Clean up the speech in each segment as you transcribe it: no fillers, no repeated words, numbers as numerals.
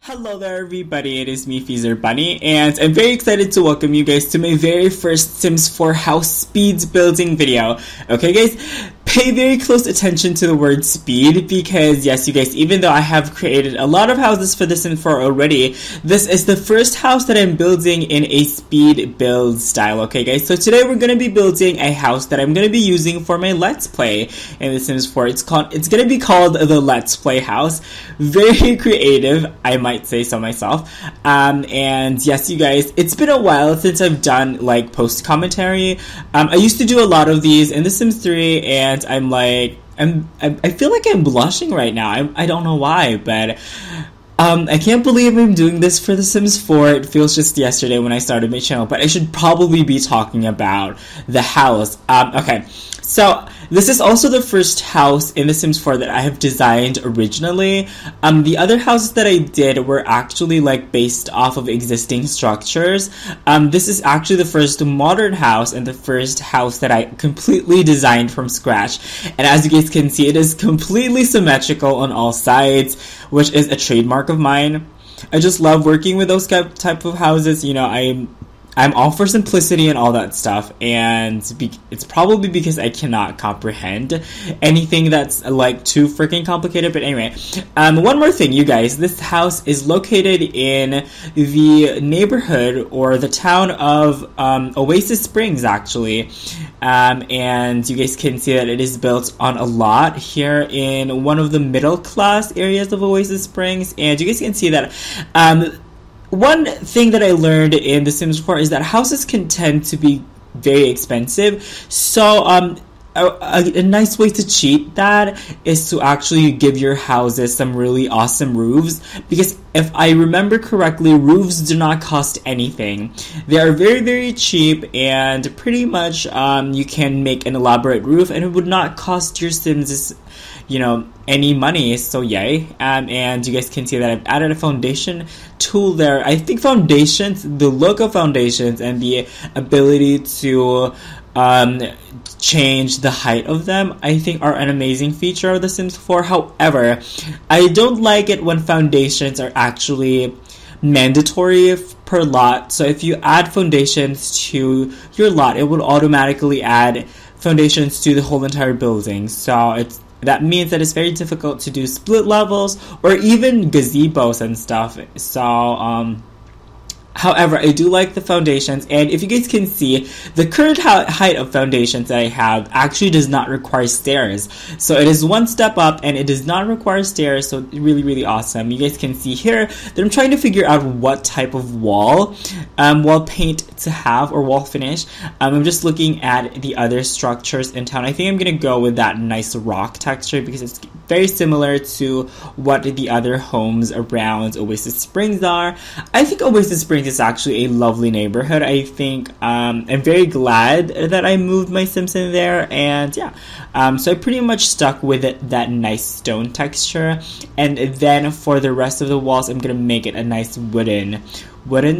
Hello there everybody, it is me, XFreezerBunny, and I'm very excited to welcome you guys to my very first Sims 4 house speed building video. Okay guys, pay very close attention to the word speed because yes you guys, even though I have created a lot of houses for the Sims 4 already, this is the first house that I'm building in a speed build style. Okay guys, so today we're going to be building a house that I'm going to be using for my Let's Play in the Sims 4. It's going to be called the Let's Play house. Very creative, I might say so myself. And yes you guys, it's been a while since I've done like post commentary. I used to do a lot of these in the Sims 3 and I'm like I feel like I'm blushing right now. I don't know why, but I can't believe I'm doing this for The Sims 4. It feels just yesterday when I started my channel, but I should probably be talking about the house. Okay, so this is also the first house in The Sims 4 that I have designed originally. The other houses that I did were actually like based off of existing structures. This is actually the first modern house and the first house that I completely designed from scratch. And as you guys can see, it is completely symmetrical on all sides, which is a trademark of mine. I just love working with those type of houses. You know, I'm all for simplicity and all that stuff, and it's probably because I cannot comprehend anything that's like too freaking complicated. But anyway, one more thing, you guys, this house is located in the neighborhood or the town of Oasis Springs actually, and you guys can see that it is built on a lot here in one of the middle class areas of Oasis Springs, and you guys can see that one thing that I learned in The Sims 4 is that houses can tend to be very expensive. So a nice way to cheat that is to actually give your houses some really awesome roofs, because if I remember correctly, roofs do not cost anything. They are very, very cheap, and pretty much you can make an elaborate roof and it would not cost your Sims, you know, any money. So yay. And you guys can see that I've added a foundation tool there. I think foundations, the look of foundations and the ability to change the height of them, I think are an amazing feature of The Sims 4. However, I don't like it when foundations are actually mandatory per lot. So if you add foundations to your lot, it will automatically add foundations to the whole entire building. So that means that it's very difficult to do split levels or even gazebos and stuff. So however, I do like the foundations, and if you guys can see, the current height of foundations that I have actually does not require stairs. So it is one step up, and it does not require stairs, so really, really awesome. You guys can see here that I'm trying to figure out what type of wall paint to have, or wall finish. I'm just looking at the other structures in town. I think I'm going to go with that nice rock texture because it's very similar to what the other homes around Oasis Springs are. I think Oasis Springs is actually a lovely neighborhood. I think I'm very glad that I moved my Sims in there, and yeah, so I pretty much stuck with that nice stone texture, and then for the rest of the walls I'm gonna make it a nice wooden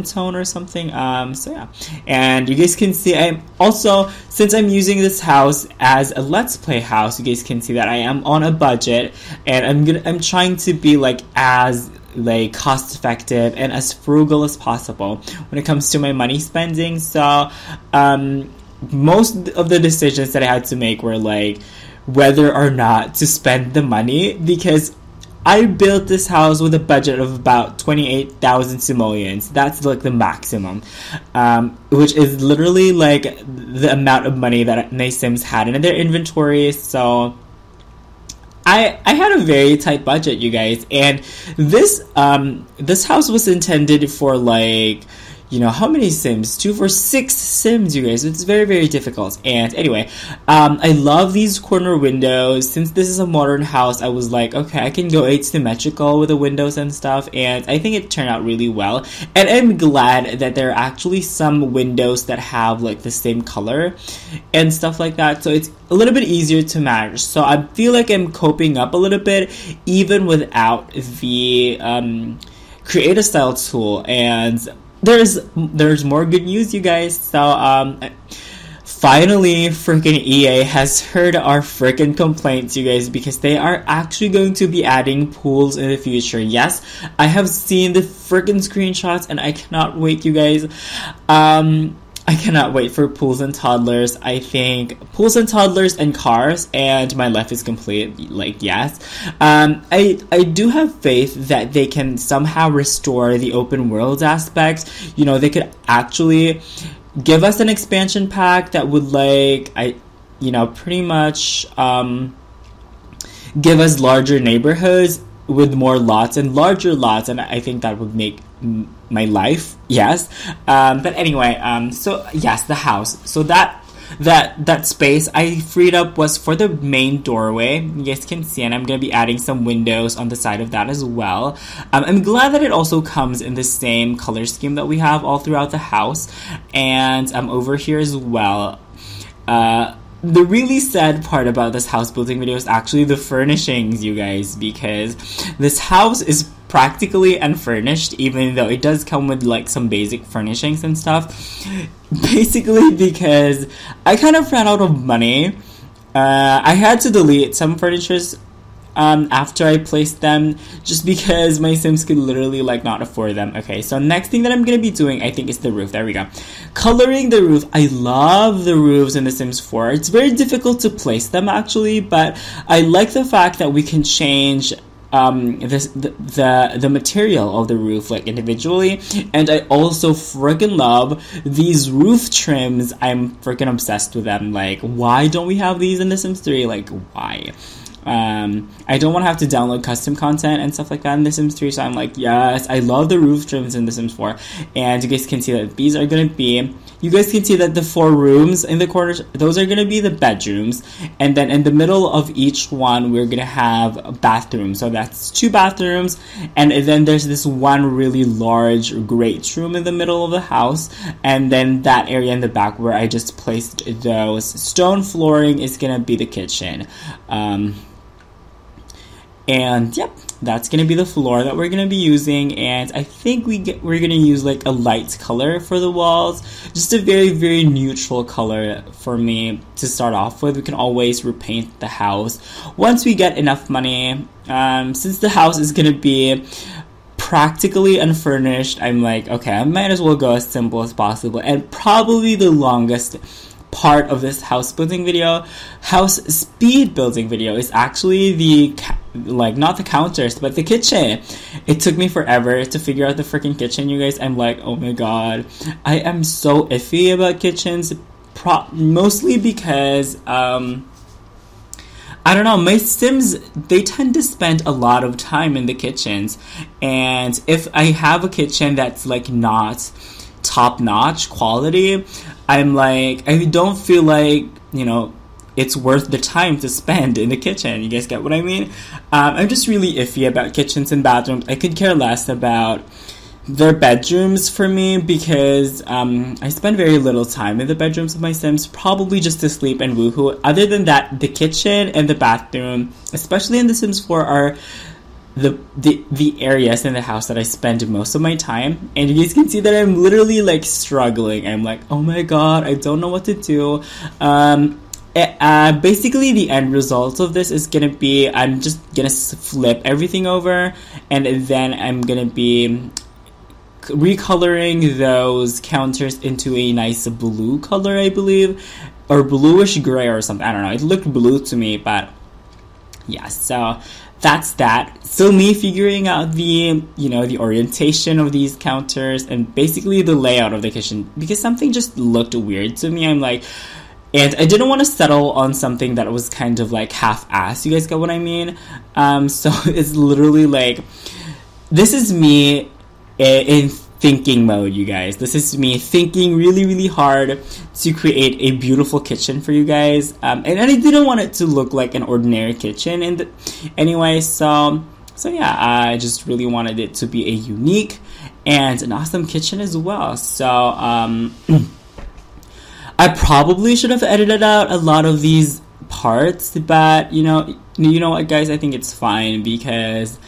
tone or something. So yeah, and you guys can see I'm also, since I'm using this house as a Let's Play house, you guys can see that I am on a budget, and I'm trying to be like as cost effective and as frugal as possible when it comes to my money spending. So most of the decisions that I had to make were like whether or not to spend the money, because I built this house with a budget of about 28,000 simoleons. That's like the maximum, which is literally like the amount of money that my Sims had in their inventory. So I had a very tight budget, you guys, and this house was intended for like, you know, how many Sims? 2 for 6 Sims, you guys. It's very, very difficult. And anyway, I love these corner windows. Since this is a modern house, I was like, okay, I can go asymmetrical with the windows and stuff, and I think it turned out really well. And I'm glad that there are actually some windows that have like the same color and stuff like that, so it's a little bit easier to manage. So I feel like I'm coping up a little bit even without the create a style tool. And there's more good news, you guys. So Finally, freaking EA has heard our freaking complaints, you guys, because they are actually going to be adding pools in the future. Yes, I have seen the freaking screenshots and I cannot wait, you guys. I cannot wait for pools and toddlers. I think pools and toddlers and cars, and my life is complete. Like, yes. I do have faith that they can somehow restore the open world aspect. You know, they could actually give us an expansion pack that would, like, pretty much give us larger neighborhoods with more lots and larger lots, and I think that would make my life, yes. But anyway, so yes, the house. So that space I freed up was for the main doorway. You guys can see, and I'm gonna be adding some windows on the side of that as well. I'm glad that it also comes in the same color scheme that we have all throughout the house, and over here as well. The really sad part about this house building video is actually the furnishings, you guys, because this house is practically unfurnished, even though it does come with like some basic furnishings and stuff. Basically because I kind of ran out of money. I had to delete some furnitures after I placed them, just because my Sims could literally like not afford them. Okay, so next thing that I'm gonna be doing, I think, is the roof. There we go. Coloring the roof. I love the roofs in The Sims 4. It's very difficult to place them actually, but I like the fact that we can change the material of the roof like individually, and I also freaking love these roof trims. I'm freaking obsessed with them. Like, why don't we have these in The Sims 3? Like, why? I don't want to have to download custom content and stuff like that in The Sims 3, so I'm like, yes, I love the roof trims in The Sims 4. And you guys can see that these are going to be, you guys can see that the 4 rooms in the corners, those are going to be the bedrooms. And then in the middle of each one, we're going to have a bathroom. So that's 2 bathrooms. And then there's this one really large great room in the middle of the house. And then that area in the back where I just placed those stone flooring is going to be the kitchen. And yep, that's gonna be the floor that we're gonna be using, and I think we're gonna use like a light color for the walls, just a very, very neutral color for me to start off with. We can always repaint the house once we get enough money. Since the house is gonna be practically unfurnished, I'm like, okay, I might as well go as simple as possible, and probably the longest part of this house speed building video is actually the, like, not the counters, but the kitchen. It took me forever to figure out the freaking kitchen, you guys. I'm like, oh my god, I am so iffy about kitchens, mostly because I don't know, my Sims, they tend to spend a lot of time in the kitchens, and if I have a kitchen that's like not top-notch quality, I'm like, I don't feel like, you know, it's worth the time to spend in the kitchen. You guys get what I mean? I'm just really iffy about kitchens and bathrooms. I could care less about their bedrooms for me, because I spend very little time in the bedrooms of my Sims, probably just to sleep and woohoo. Other than that, the kitchen and the bathroom, especially in The Sims 4, are the areas in the house that I spend most of my time. And you guys can see that I'm literally like struggling. I'm like, oh my god, I don't know what to do. Basically the end result of this is gonna be, I'm just gonna flip everything over, and then I'm gonna be recoloring those counters into a nice blue color, I believe, or bluish gray or something. I don't know, it looked blue to me, but yeah, so that's that. So me figuring out the, you know, the orientation of these counters and basically the layout of the kitchen, because something just looked weird to me. I'm like, and I didn't want to settle on something that was kind of like half-assed. You guys get what I mean? So it's literally like, this is me in thinking mode, you guys. This is me thinking really, really hard to create a beautiful kitchen for you guys. And I didn't want it to look like an ordinary kitchen. And anyway, so yeah, I just really wanted it to be a unique and an awesome kitchen as well. So I probably should have edited out a lot of these parts, but you know what, guys, I think it's fine, because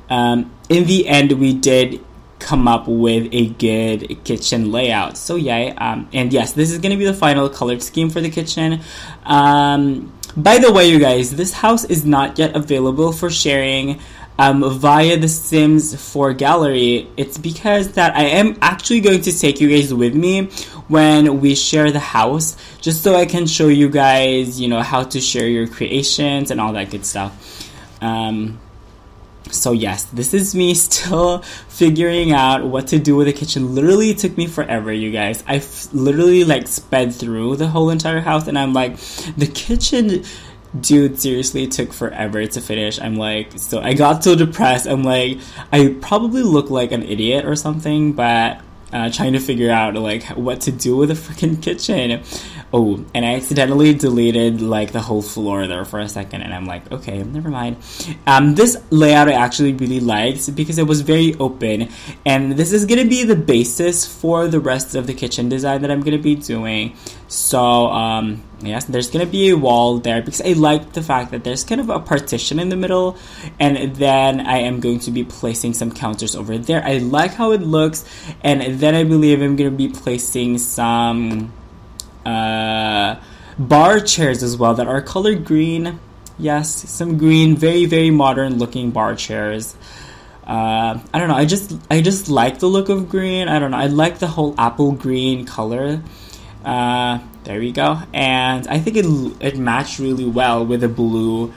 in the end we did come up with a good kitchen layout. So yeah, and yes, this is going to be the final color scheme for the kitchen. By the way, you guys, this house is not yet available for sharing via the Sims 4 gallery. It's because that I am actually going to take you guys with me when we share the house, just so I can show you guys, you know, how to share your creations and all that good stuff. So yes, this is me still figuring out what to do with the kitchen. Literally, it took me forever, you guys. I literally like sped through the whole entire house, and I'm like, the kitchen, dude, seriously, it took forever to finish. I'm like, so I got so depressed. I'm like, I probably look like an idiot or something, but trying to figure out like what to do with the freaking kitchen. Oh, and I accidentally deleted like the whole floor there for a second, and I'm like, okay, never mind. This layout I actually really liked because it was very open, and this is gonna be the basis for the rest of the kitchen design that I'm gonna be doing. So yes, there's gonna be a wall there because I like the fact that there's kind of a partition in the middle, and then I am going to be placing some counters over there. I like how it looks, and then I believe I'm gonna be placing some bar chairs as well that are colored green. Yes, some green, very, very modern looking bar chairs. I don't know, I just like the look of green. I don't know, I like the whole apple green color. There we go, and I think it matched really well with the blue,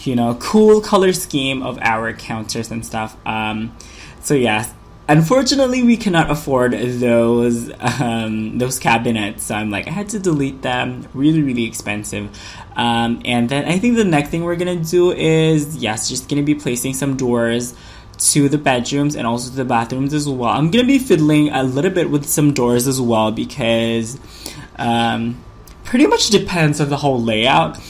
you know, cool color scheme of our counters and stuff. So yes, unfortunately, we cannot afford those cabinets. So I'm like, I had to delete them. Really, really expensive. And then I think the next thing we're gonna do is, yes, just gonna be placing some doors to the bedrooms and also to the bathrooms as well. I'm gonna be fiddling a little bit with some doors as well because pretty much depends on the whole layout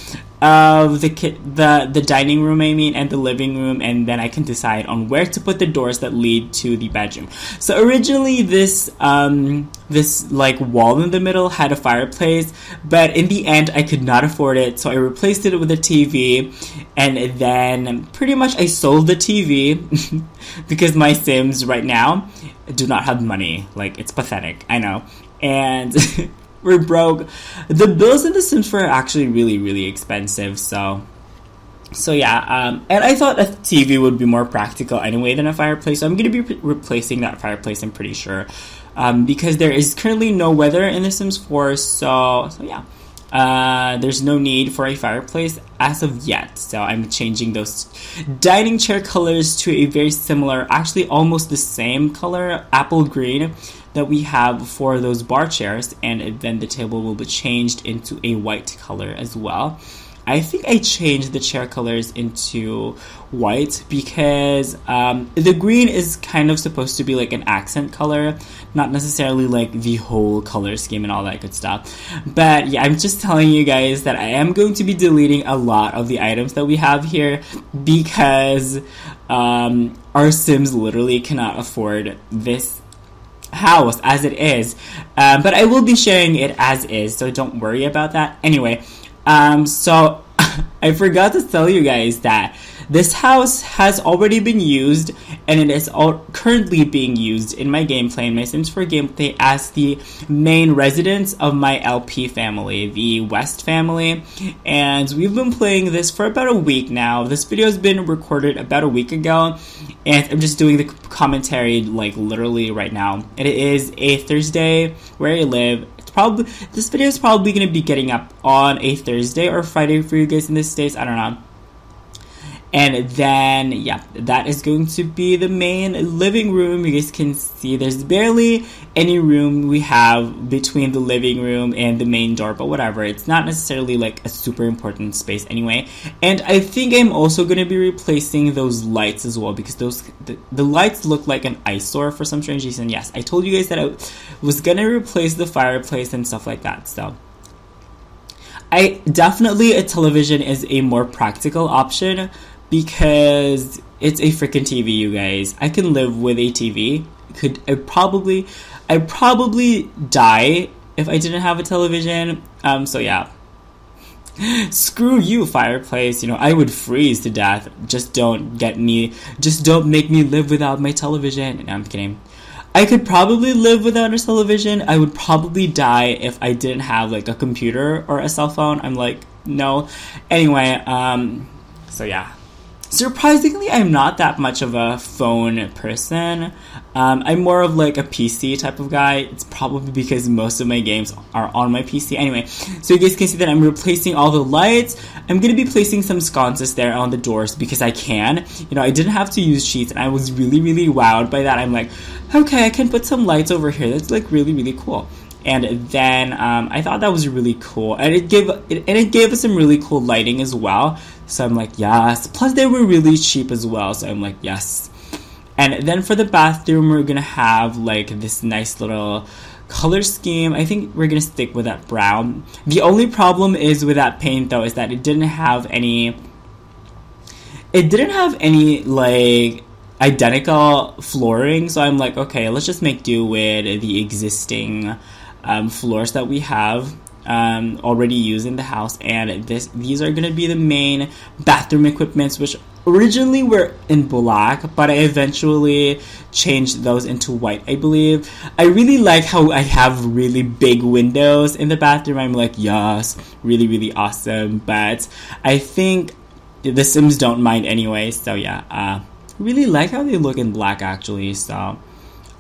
of the dining room, I mean, and the living room, and then I can decide on where to put the doors that lead to the bedroom. So originally this like wall in the middle had a fireplace, but in the end I could not afford it, so I replaced it with a TV, and then pretty much I sold the TV because my Sims right now do not have money. Like, it's pathetic, I know, and we're broke. The bills in The Sims 4 are actually really, really expensive. So yeah. And I thought a TV would be more practical anyway than a fireplace. So I'm going to be replacing that fireplace, I'm pretty sure. Because there is currently no weather in The Sims 4. So yeah. There's no need for a fireplace as of yet. So I'm changing those dining chair colors to a very similar, actually almost the same color, apple green, that we have for those bar chairs, and then the table will be changed into a white color as well. I think I changed the chair colors into white because the green is kind of supposed to be like an accent color, not necessarily like the whole color scheme and all that good stuff. But yeah, I'm just telling you guys that I am going to be deleting a lot of the items that we have here because our Sims literally cannot afford this house as it is, but I will be sharing it as is, so don't worry about that. Anyway, so I forgot to tell you guys that this house has already been used, and it is currently being used in my gameplay, in my Sims 4 gameplay, as the main residence of my LP family, the West family, and we've been playing this for about a week now. This video has been recorded about a week ago, and I'm just doing the commentary like literally right now. It is a Thursday where I live. This video is probably going to be getting up on a Thursday or Friday for you guys in the States, I don't know. And then, yeah, that is going to be the main living room. You guys can see there's barely any room we have between the living room and the main door, but whatever. It's not necessarily like a super important space anyway. And I think I'm also going to be replacing those lights as well because the lights look like an eyesore for some strange reason. Yes, I told you guys that I was going to replace the fireplace and stuff like that, so definitely a television is a more practical option because it's a freaking TV, you guys. I can live with a TV. I'd probably die if I didn't have a television. So yeah. Screw you, fireplace. You know, I would freeze to death. Just don't make me live without my television. No, I'm kidding. I could probably live without a television. I would probably die if I didn't have like a computer or a cell phone. I'm like, no. Anyway, so yeah. Surprisingly, I'm not that much of a phone person. I'm more of like a PC type of guy. It's probably because most of my games are on my PC. Anyway, so you guys can see that I'm replacing all the lights. I'm going to be placing some sconces there on the doors because I can. You know, I didn't have to use sheets, and I was really, really wowed by that. I'm like, okay, I can put some lights over here. That's like really, really cool. And then I thought that was really cool, and it gave us some really cool lighting as well. So I'm like, yes. Plus, they were really cheap as well. So I'm like, yes. And then for the bathroom, we're gonna have like this nice little color scheme. I think we're gonna stick with that brown. The only problem is with that paint though is that it didn't have any like identical flooring. So I'm like, okay, let's just make do with the existing floors that we have already used in the house, and these are going to be the main bathroom equipments, which originally were in black, but I eventually changed those into white, I believe. I really like how I have really big windows in the bathroom. I'm like, yes, really, really awesome. But I think the Sims don't mind anyway, so yeah. Really like how they look in black, actually. So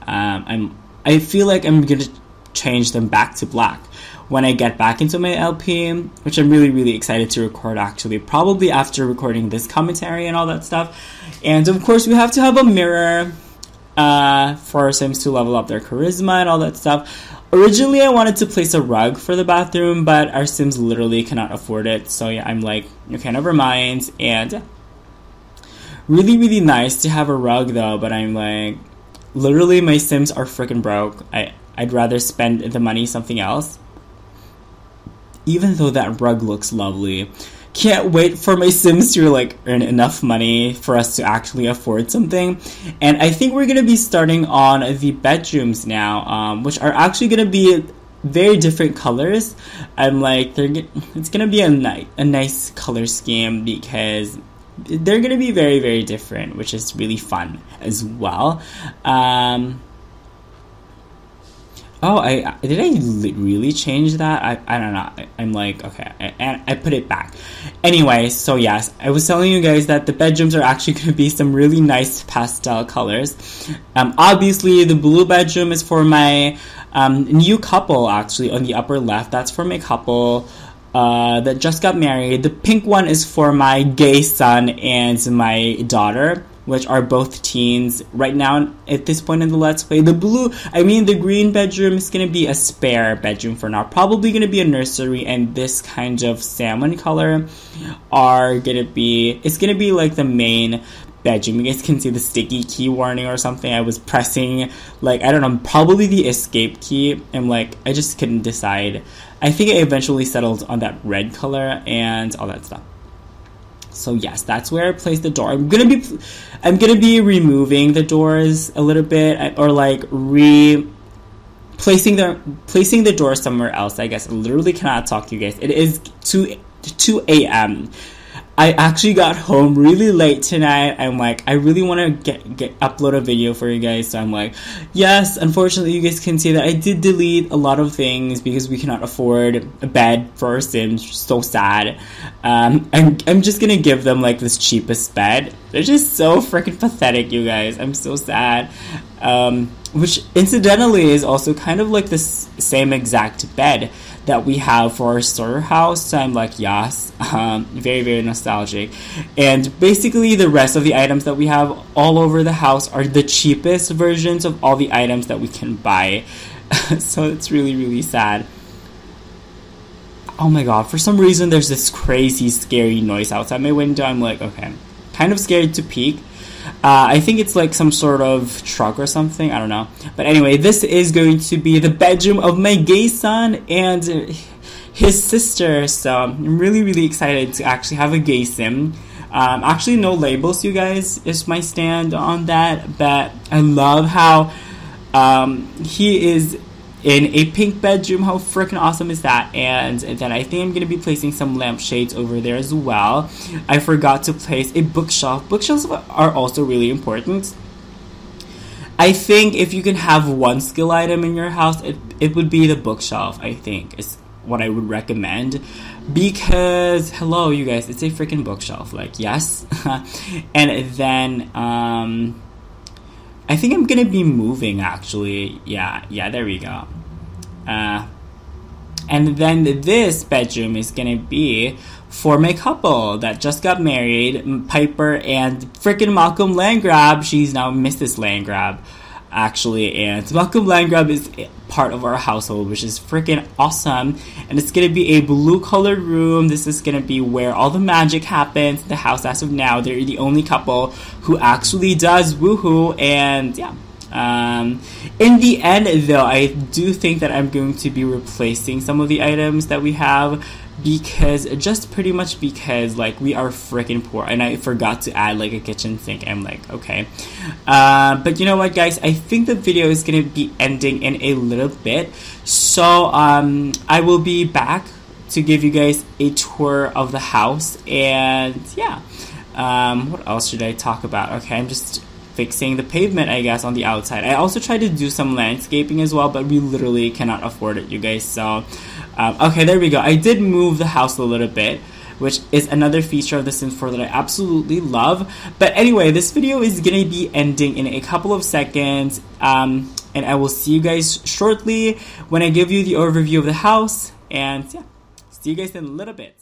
I feel like I'm gonna change them back to black when I get back into my LP, which I'm really, really excited to record, actually, probably after recording this commentary and all that stuff. And of course, we have to have a mirror for our Sims to level up their charisma and all that stuff. Originally, I wanted to place a rug for the bathroom, but our Sims literally cannot afford it. So yeah, I'm like, okay, never mind. And really, really nice to have a rug though, but I'm like, literally my Sims are freaking broke. I'd rather spend the money something else. Even though that rug looks lovely. Can't wait for my Sims to like earn enough money for us to actually afford something. And I think we're gonna be starting on the bedrooms now, which are actually gonna be very different colors. I'm like, it's gonna be a nice color scheme because they're gonna be very, very different, which is really fun as well. Oh, did I really change that? I don't know. I'm like, okay, and I put it back. Anyway, so yes, I was telling you guys that the bedrooms are actually going to be some really nice pastel colors. Obviously, the blue bedroom is for my new couple, actually, on the upper left. That's for my couple that just got married. The pink one is for my gay son and my daughter, which are both teens right now at this point in the Let's Play. The green bedroom is going to be a spare bedroom for now. Probably going to be a nursery, and this kind of salmon color it's going to be like the main bedroom. You guys can see the sticky key warning or something. I was pressing, like, I don't know, probably the escape key. I'm like, I just couldn't decide. I think I eventually settled on that red color and all that stuff. So yes, that's where I place the door. I'm gonna be removing the doors a little bit, or like placing the door somewhere else. I guess I literally cannot talk to you guys. It is 2 a.m. I actually got home really late tonight. I'm like, I really want to upload a video for you guys. So I'm like, yes, unfortunately you guys can see that I did delete a lot of things because we cannot afford a bed for our Sims. So sad. I'm just gonna give them like this cheapest bed. They're just so freaking pathetic, you guys. I'm so sad. Which incidentally is also kind of like the same exact bed that we have for our starter house. So I'm like, yes, very, very nostalgic. And basically the rest of the items that we have all over the house are the cheapest versions of all the items that we can buy. So it's really, really sad. Oh my god, for some reason there's this crazy scary noise outside my window. I'm like, okay, kind of scared to peek. I think it's like some sort of truck or something. I don't know. But anyway, this is going to be the bedroom of my gay son and his sister. So I'm really, really excited to actually have a gay Sim. Actually, no labels, you guys, is my stand on that. But I love how he is in a pink bedroom. How freaking awesome is that? And then I think I'm gonna be placing some lampshades over there as well. I forgot to place a bookshelf. Bookshelves are also really important. I think if you can have one skill item in your house, it would be the bookshelf, I think, is what I would recommend. Because, hello, you guys, it's a freaking bookshelf. Like, yes. And then, I think I'm gonna be moving, actually. Yeah, there we go. And then this bedroom is gonna be for my couple that just got married, Piper and freaking Malcolm Landgrab. She's now Mrs. Landgrab, actually, and Malcolm Landgrab is part of our household, which is freaking awesome. And it's gonna be a blue colored room. This is gonna be where all the magic happens in the house. As of now, they're the only couple who actually does woohoo. And yeah, in the end though, I do think that I'm going to be replacing some of the items that we have, because like we are freaking poor, and I forgot to add like a kitchen sink. I'm like, okay, but you know what, guys, I think the video is gonna be ending in a little bit, so I will be back to give you guys a tour of the house. And yeah, what else should I talk about? Okay, I'm just fixing the pavement, I guess, on the outside. I also tried to do some landscaping as well, but we literally cannot afford it, you guys. So okay, there we go. I did move the house a little bit, which is another feature of The Sims 4 that I absolutely love. But anyway, this video is gonna be ending in a couple of seconds, and I will see you guys shortly when I give you the overview of the house. And yeah, see you guys in a little bit.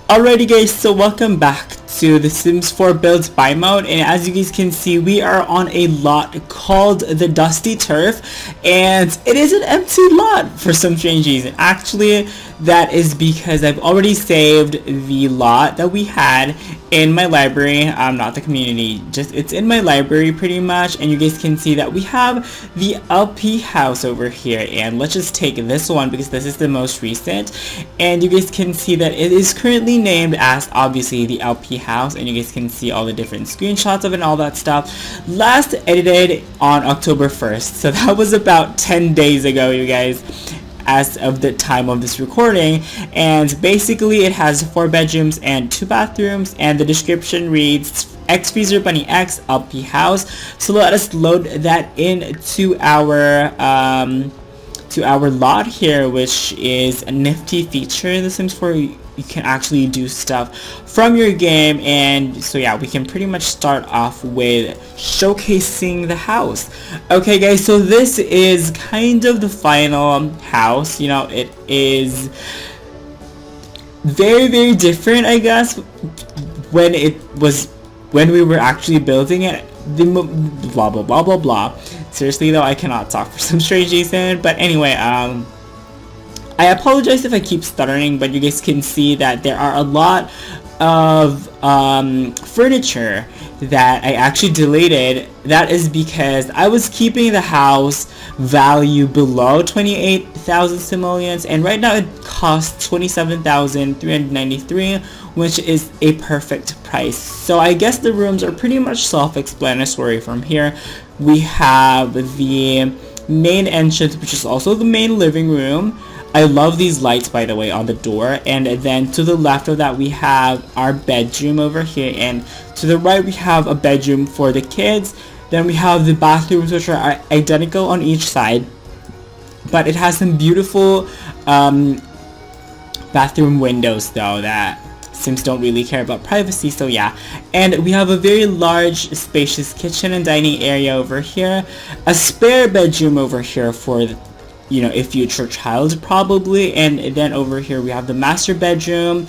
Alrighty guys, so welcome back to The Sims 4 Builds Buy Mode, and as you guys can see, we are on a lot called the Dusty Turf, and it is an empty lot for some strange reason. Actually, that is because I've already saved the lot that we had in my library, not the community, just it's in my library pretty much. And you guys can see that we have the LP house over here, and let's just take this one because this is the most recent. And you guys can see that it is currently named as obviously the LP house, and you guys can see all the different screenshots of it and all that stuff. Last edited on October 1st, so that was about 10 days ago, you guys, as of the time of this recording. And basically it has 4 bedrooms and 2 bathrooms, and the description reads XFreezerBunnyX LP house. So let us load that into our lot here, which is a nifty feature in The Sims 4. You can actually do stuff from your game. And so yeah, we can pretty much start off with showcasing the house. Okay guys, so this is kind of the final house. You know, it is very, very different, I guess, when we were actually building it. The blah blah blah blah blah. Seriously though, I cannot talk for some strange reason. But anyway, I apologize if I keep stuttering, but you guys can see that there are a lot of furniture that I actually deleted. That is because I was keeping the house value below 28,000 simoleons, and right now it costs 27,393, which is a perfect price. So I guess the rooms are pretty much self-explanatory. From here we have the main entrance, which is also the main living room. I love these lights, by the way, on the door. And then to the left of that we have our bedroom over here, and to the right we have a bedroom for the kids. Then we have the bathrooms, which are identical on each side, but it has some beautiful bathroom windows though that Sims don't really care about privacy, so yeah. And we have a very large spacious kitchen and dining area over here, a spare bedroom over here for you know, a future child probably. And then over here we have the master bedroom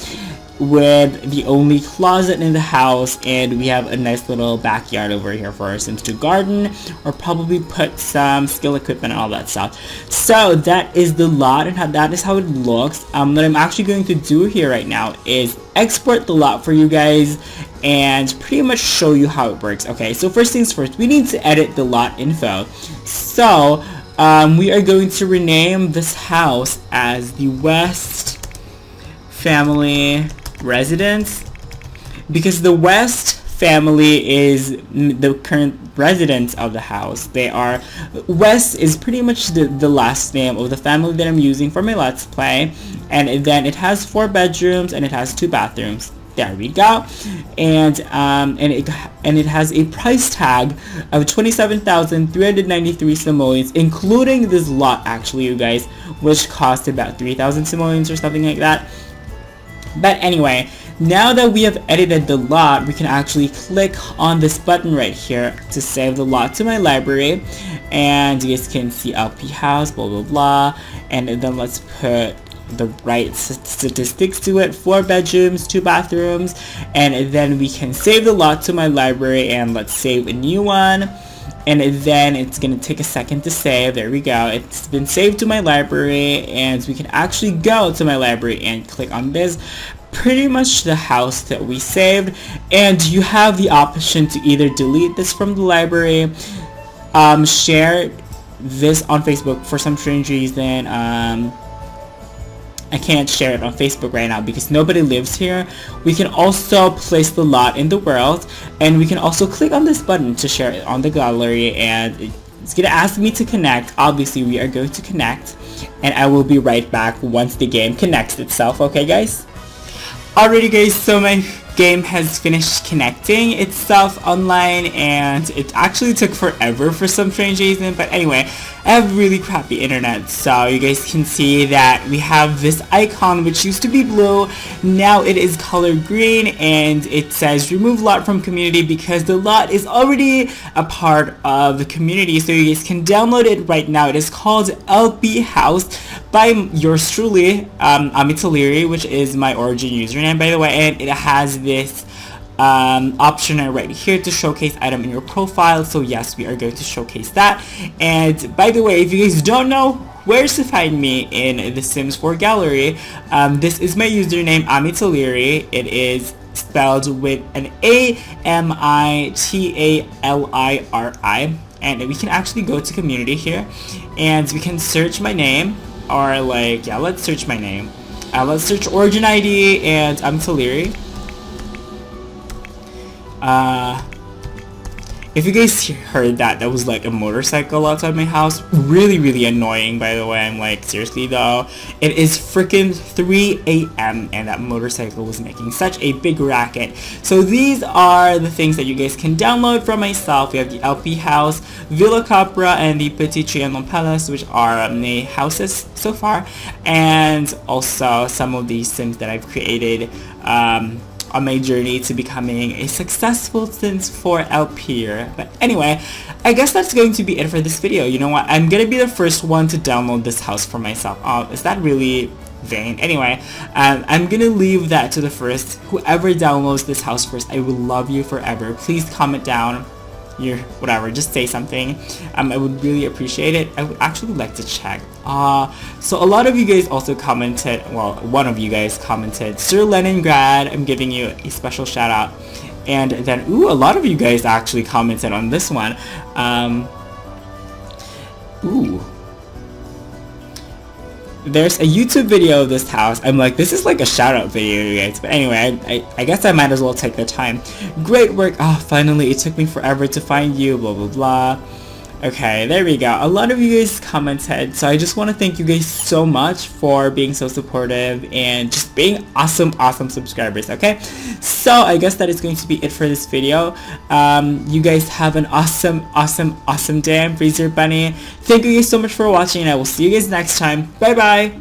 with the only closet in the house, and we have a nice little backyard over here for our Sims to garden or probably put some skill equipment and all that stuff. So that is the lot, and that is how it looks. What I'm actually going to do here right now is export the lot for you guys and pretty much show you how it works. Okay, so first things first, we need to edit the lot info. So we are going to rename this house as the West Family Residence, because the West family is the current residents of the house. They are, Wes is pretty much the last name of the family that I'm using for my Let's Play. And then it has 4 bedrooms and it has 2 bathrooms. There we go. And it has a price tag of 27,393 simoleons, including this lot, actually, you guys, which cost about 3,000 simoleons or something like that. But anyway, now that we have edited the lot, we can actually click on this button right here to save the lot to my library. And you guys can see LP house, blah blah blah. And then let's put the right statistics to it: 4 bedrooms, 2 bathrooms. And then we can save the lot to my library, and let's save a new one. And then it's gonna take a second to save. There we go. It's been saved to my library, and we can actually go to my library and click on this. Pretty much the house that we saved, and you have the option to either delete this from the library, share this on Facebook. For some strange reason, I can't share it on Facebook right now because nobody lives here. We can also place the lot in the world, and we can also click on this button to share it on the gallery, and it's gonna ask me to connect. Obviously we are going to connect, and I will be right back once the game connects itself. Okay guys? Alrighty guys, so my game has finished connecting itself online, and it actually took forever for some strange reason. But anyway, I have really crappy internet, so you guys can see that we have this icon which used to be blue. Now it is colored green, and it says remove lot from community because the lot is already a part of the community. So you guys can download it right now. It is called LP House by yours truly, Amitaliri, which is my origin username, by the way, and it has this option right here to showcase item in your profile. So yes, we are going to showcase that. And by the way, if you guys don't know where to find me in the Sims 4 gallery, this is my username, Amitaliri. It is spelled with an A-M-I-T-A-L-I-R-I, and we can actually go to community here, and we can search my name, or like, yeah, let's search my name. Let's search origin ID, and Amitaliri. If you guys heard that, that was like a motorcycle outside my house. Really annoying, by the way. I'm like, seriously though, it is freaking 3 a.m. and that motorcycle was making such a big racket. So these are the things that you guys can download from myself. We have the LP House, Villa Capra, and the Petit Trianon Palace, which are the houses so far, and also some of these Sims that I've created on my journey to becoming a successful Sims 4 LPer. But anyway, I guess that's going to be it for this video. You know what? I'm gonna be the first one to download this house for myself. Is that really vain? Anyway, I'm gonna leave that to the first. Whoever downloads this house first, I will love you forever. Please comment down your whatever, just say something. I would really appreciate it. I would actually like to check. So a lot of you guys also commented, well, one of you guys commented, Sir Leningrad, I'm giving you a special shout out. And then, ooh, a lot of you guys actually commented on this one. Ooh. There's a YouTube video of this house. I'm like, this is like a shout out video, you guys. But anyway, I guess I might as well take the time. Great work. Oh, finally, it took me forever to find you, blah blah blah. Okay, there we go. A lot of you guys commented, so I just want to thank you guys so much for being so supportive and just being awesome subscribers. Okay, so I guess that is going to be it for this video. You guys have an awesome day. I'm Freezer Bunny. Thank you guys so much for watching, and I will see you guys next time. Bye bye.